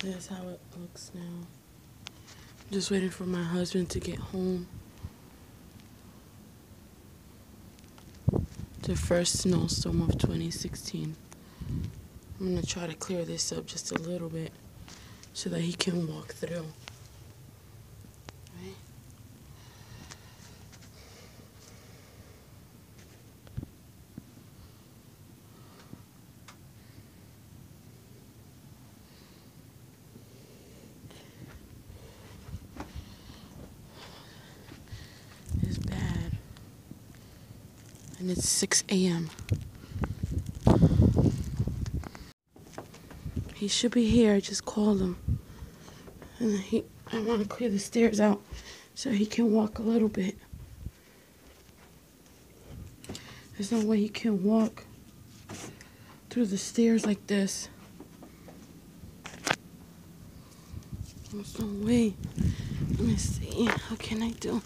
That's how it looks now. Just waiting for my husband to get home. The first snowstorm of 2016. I'm gonna try to clear this up just a little bit so that he can walk through. Right? It's bad. And it's 6 a.m. He should be here. I just called him. And I want to clear the stairs out so he can walk a little bit. There's no way he can walk through the stairs like this. There's no way. Let me see. How can I do?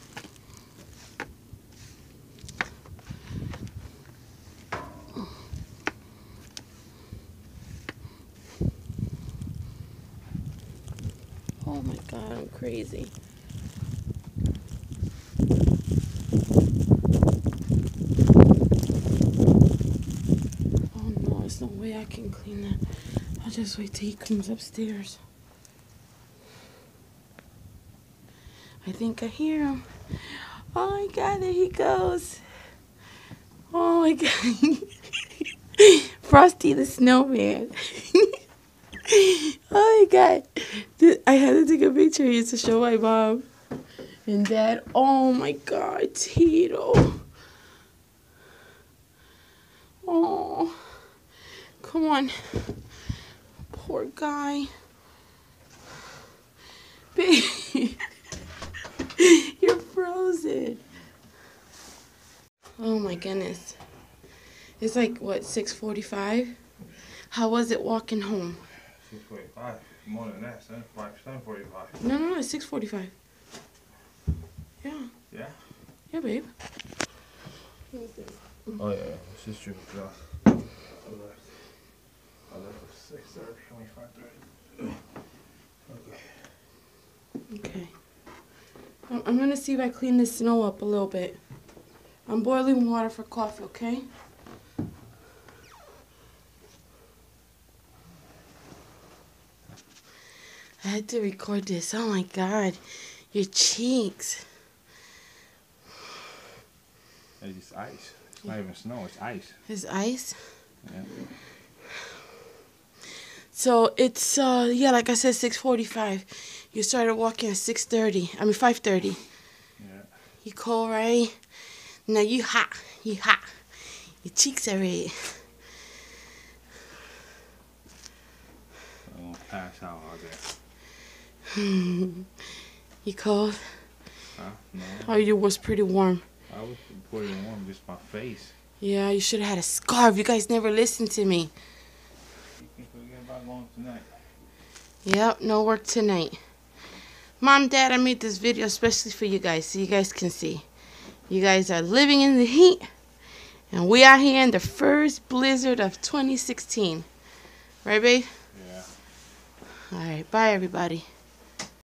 Oh my God, I'm crazy. Oh no, there's no way I can clean that. I'll just wait till he comes upstairs. I think I hear him. Oh my God, there he goes. Oh my God. Frosty the Snowman. Oh my God. I had to take a picture here to show my mom and dad. Oh my God, Tito. Oh, come on. Poor guy. Baby, you're frozen. Oh my goodness. It's like, what, 6:45? How was it walking home? 6:45. More than that, 7:45. No, it's 6:45. Yeah. Yeah? Yeah, babe. Oh yeah, it's just true. I left at 6:30, only 5:30. Okay. I'm gonna see if I clean this snow up a little bit. I'm boiling water for coffee, okay? I had to record this. Oh my God. Your cheeks. It's just ice. It's not even snow, it's ice. It's ice? Yeah. So it's, yeah, like I said, 6:45. You started walking at 5:30. Yeah. You cold, right? Now you hot. You hot. Your cheeks are red. I'm gonna pass out out there. You cold? Huh? No. Oh, you was pretty warm. I was pretty warm, just my face. Yeah, you should have had a scarf. You guys never listened to me. You can forget about going tonight. Yep, no work tonight. Mom, Dad, I made this video especially for you guys so you guys can see. You guys are living in the heat, and we are here in the first blizzard of 2016. Right, babe? Yeah. All right, bye, everybody.